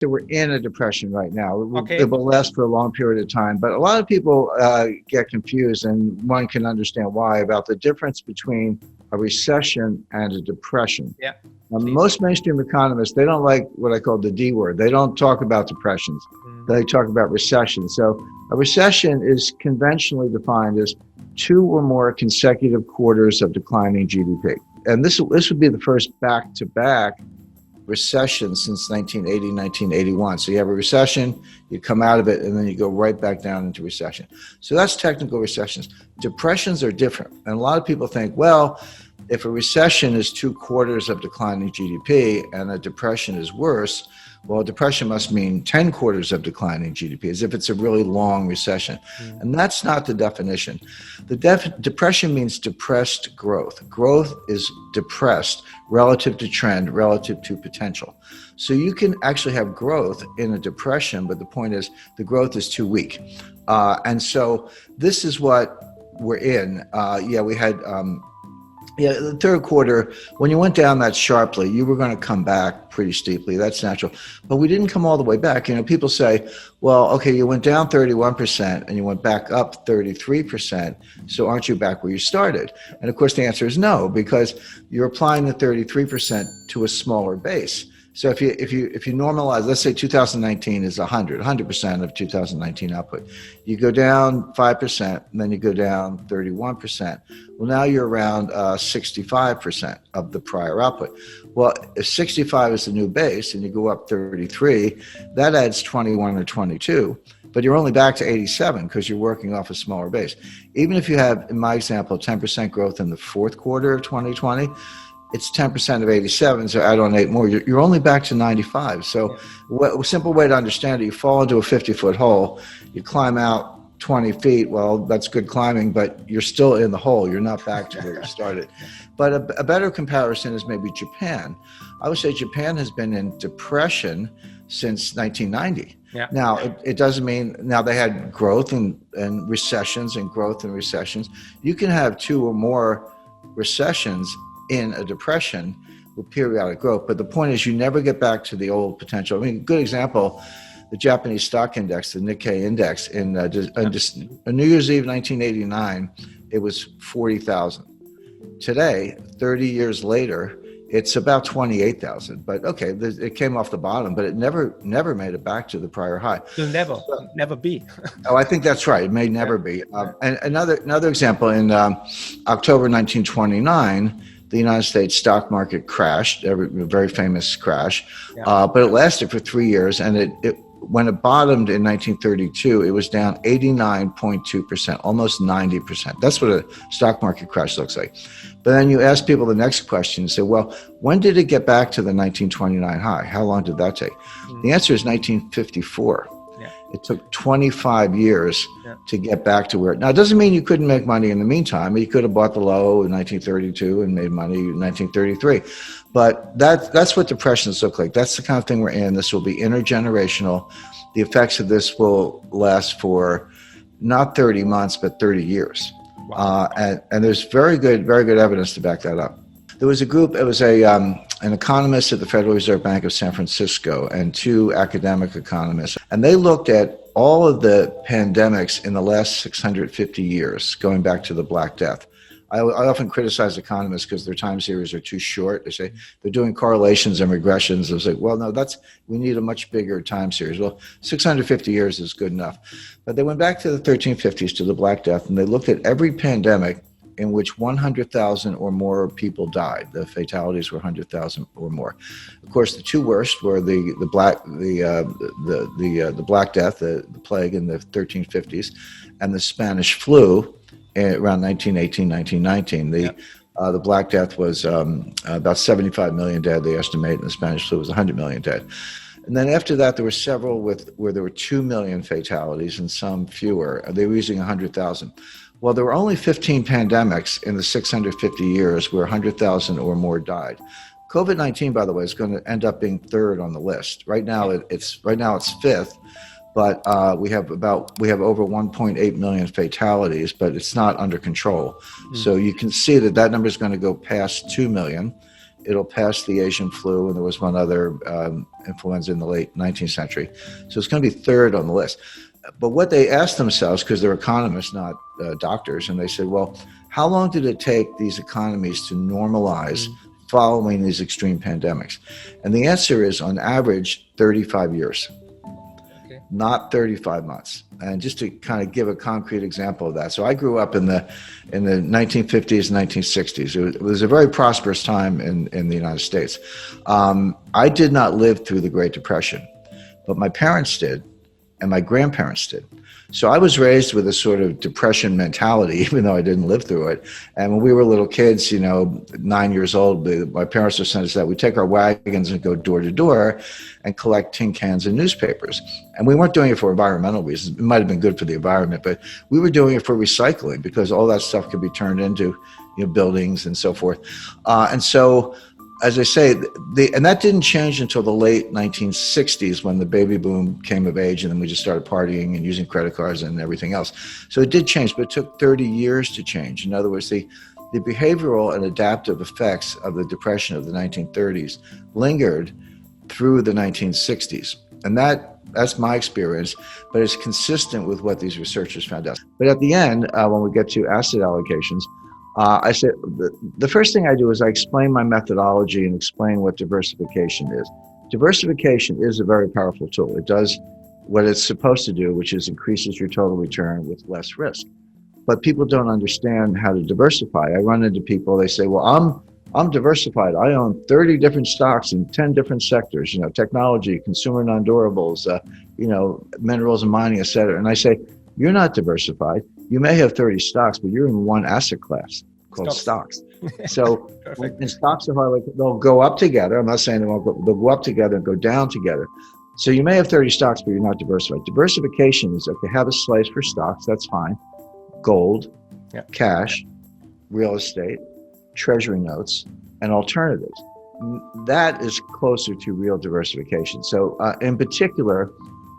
So we're in a depression right now. Okay. It will last for a long period of time, but a lot of people get confused, and one can understand why, about the difference between a recession and a depression. Yeah. Now, Please. most mainstream economists, they don't like what I call the D word. They don't talk about depressions. They talk about recession. So a recession is conventionally defined as 2 or more consecutive quarters of declining GDP. And this would be the first back-to-back recession since 1980, 1981. So you have a recession, you come out of it, and then you go right back down into recession. So that's technical recessions. Depressions are different. And a lot of people think, well, if a recession is 2 quarters of declining GDP and a depression is worse, well, a depression must mean 10 quarters of declining GDP, as if it's a really long recession. And that's not the definition. The depression means depressed growth. Growth is depressed relative to trend, relative to potential. So you can actually have growth in a depression, but the point is the growth is too weak. And so this is what we're in. We had... the third quarter, when you went down that sharply, you were going to come back pretty steeply. That's natural. But we didn't come all the way back. People say, well, okay, you went down 31% and you went back up 33%. So aren't you back where you started? And of course, the answer is no, because you're applying the 33% to a smaller base. So if you normalize, let's say 2019 is 100% of 2019 output. You go down 5%, and then you go down 31%. Well, now you're around 65% of the prior output. Well, if 65 is the new base and you go up 33, that adds 21 or 22. But you're only back to 87 because you're working off a smaller base. Even if you have, in my example, 10% growth in the fourth quarter of 2020, it's 10% of 87, so add on 8 more. You're only back to 95. So a simple way to understand it, you fall into a 50-foot hole, you climb out 20 feet, well, that's good climbing, but you're still in the hole. You're not back to where you started. But a better comparison is maybe Japan. I would say Japan has been in depression since 1990. Yeah. Now, it doesn't mean, now they had growth and recessions and growth and recessions. You can have 2 or more recessions in a depression with periodic growth. But the point is you never get back to the old potential. I mean, a good example, the Japanese stock index, the Nikkei index, in New Year's Eve 1989, it was 40,000. Today, 30 years later, it's about 28,000. But okay, it came off the bottom, but it never made it back to the prior high. It'll never be. Oh, I think that's right. It may never be. And another example, in October 1929, the United States stock market crashed, a very famous crash, but it lasted for 3 years. And when it bottomed in 1932, it was down 89.2%, almost 90%. That's what a stock market crash looks like. But then you ask people the next question, say, well, when did it get back to the 1929 high? How long did that take? The answer is 1954. It took 25 years to get back to where. Now, it doesn't mean you couldn't make money in the meantime. You could have bought the low in 1932 and made money in 1933. But that's what depressions look like. That's the kind of thing we're in. This will be intergenerational. The effects of this will last for not 30 months, but 30 years. Wow. And there's very good evidence to back that up. There was a group, it was an economist at the Federal Reserve Bank of San Francisco and 2 academic economists. And they looked at all of the pandemics in the last 650 years, going back to the Black Death. I often criticize economists because their time series are too short. They say they're doing correlations and regressions. I was like, well, no, we need a much bigger time series. Well, 650 years is good enough. But they went back to the 1350s, to the Black Death, and they looked at every pandemic in which 100,000 or more people died. The fatalities were 100,000 or more. Of course, the 2 worst were the Black Death, the plague in the 1350s, and the Spanish flu around 1918, 1919. The Black Death was about 75 million dead, they estimate, and the Spanish flu was 100 million dead. And then after that, there were several where there were 2 million fatalities and some fewer. They were using 100,000. Well, there were only 15 pandemics in the 650 years where 100,000 or more died. COVID-19, by the way, is going to end up being 3rd on the list. Right now, it's 5th, but we have over 1.8 million fatalities, but it's not under control. So you can see that number is going to go past 2 million. it'll pass the Asian flu, and there was one other influenza in the late 19th century. So it's going to be third on the list. But what they asked themselves, because they're economists, not doctors, and they said, well, how long did it take these economies to normalize following these extreme pandemics? And the answer is, on average, 35 years, not 35 months. And just to kind of give a concrete example of that. So I grew up in the 1950s and 1960s. It was a very prosperous time in the United States. I did not live through the Great Depression, but my parents did, and my grandparents did. So I was raised with a sort of depression mentality, even though I didn't live through it. And when we were little kids, 9 years old, my parents would send us that. We'd take our wagons and go door to door and collect tin cans and newspapers. And we weren't doing it for environmental reasons. It might have been good for the environment, but we were doing it for recycling, because all that stuff could be turned into buildings and so forth. And so, as I say, and that didn't change until the late 1960s, when the baby boom came of age, and then we just started partying and using credit cards and everything else. So it did change, but it took 30 years to change. In other words, the behavioral and adaptive effects of the Depression of the 1930s lingered through the 1960s. And that's my experience, but it's consistent with what these researchers found out. But at the end, when we get to asset allocations, I said, the first thing I do is I explain my methodology and explain what diversification is. Diversification is a very powerful tool. It does what it's supposed to do, which is increases your total return with less risk. But people don't understand how to diversify. I run into people, they say, well, I'm diversified. I own 30 different stocks in 10 different sectors, technology, consumer non-durables, minerals and mining, et cetera. And I say, you're not diversified. You may have 30 stocks, but you're in one asset class called stocks. So when stocks are hard, they'll go up together. I'm not saying they won't go, they'll go up together and go down together. So you may have 30 stocks, but you're not diversified. Diversification is, okay, have a slice for stocks, that's fine. Gold, cash, real estate, treasury notes, and alternatives. That is closer to real diversification. So in particular,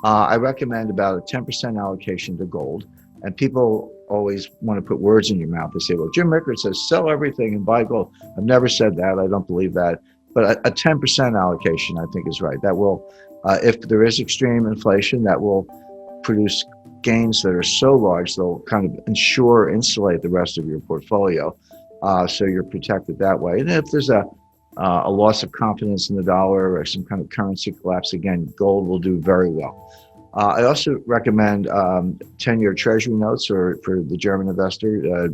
I recommend about a 10% allocation to gold. And people always want to put words in your mouth. They say, well, Jim Rickards says, sell everything and buy gold. I've never said that. I don't believe that. But a 10% allocation, I think, is right. That will, if there is extreme inflation, that will produce gains that are so large, they'll kind of insulate the rest of your portfolio. So you're protected that way. And if there's a loss of confidence in the dollar or some kind of currency collapse, again, gold will do very well. I also recommend 10-year treasury notes, or for the German investor,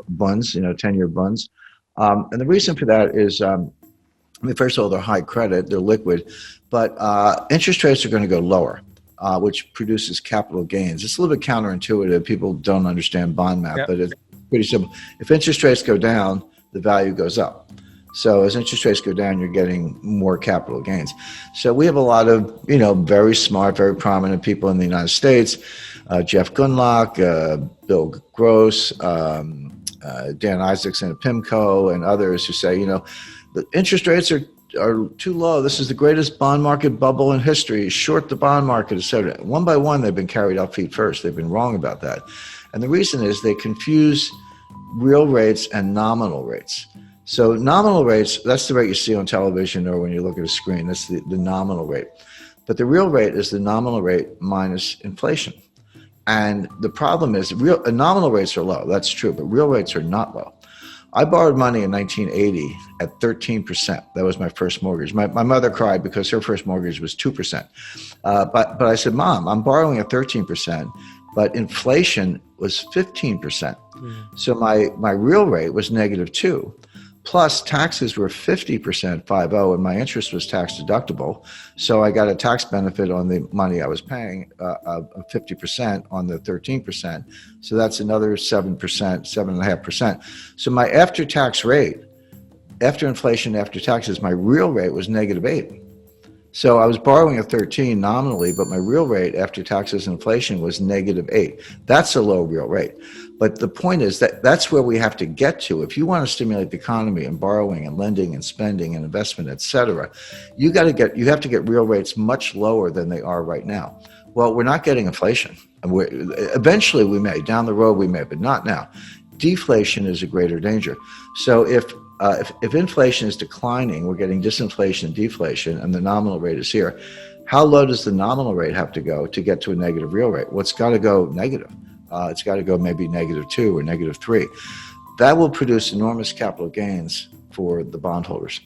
bonds, 10-year bonds. And the reason for that is, first of all, they're high credit, they're liquid, but interest rates are going to go lower, which produces capital gains. It's a little bit counterintuitive. People don't understand bond math, but it's pretty simple. If interest rates go down, the value goes up. So as interest rates go down, you're getting more capital gains. So we have a lot of, very smart, very prominent people in the United States, Jeff Gundlach, Bill Gross, Dan Isaacson at PIMCO, and others who say, the interest rates are too low. This is the greatest bond market bubble in history. Short the bond market, et cetera. One by one, they've been carried out feet first. They've been wrong about that. And the reason is they confuse real rates and nominal rates. So nominal rates, that's the rate you see on television or when you look at a screen. That's the nominal rate. But the real rate is the nominal rate minus inflation. And the problem is nominal rates are low. That's true, but real rates are not low. I borrowed money in 1980 at 13%. That was my first mortgage. My mother cried because her first mortgage was 2%. But I said, Mom, I'm borrowing at 13%, but inflation was 15%. So my real rate was -2. Plus taxes were 50%, 50, and my interest was tax deductible. So I got a tax benefit on the money I was paying of 50% on the 13%. So that's another 7%, 7.5%. So my after-tax rate, after inflation, after taxes, my real rate was -8. So I was borrowing at 13 nominally, but my real rate after taxes and inflation was -8. That's a low real rate. But the point is that that's where we have to get to. If you want to stimulate the economy and borrowing and lending and spending and investment, et cetera, you have to get real rates much lower than they are right now. Well, we're not getting inflation. Eventually we may, down the road we may, but not now. Deflation is a greater danger. So if if inflation is declining, we're getting disinflation and deflation, and the nominal rate is here. How low does the nominal rate have to go to get to a negative real rate? Well, it's got to go negative. It's got to go maybe -2 or -3. That will produce enormous capital gains for the bondholders.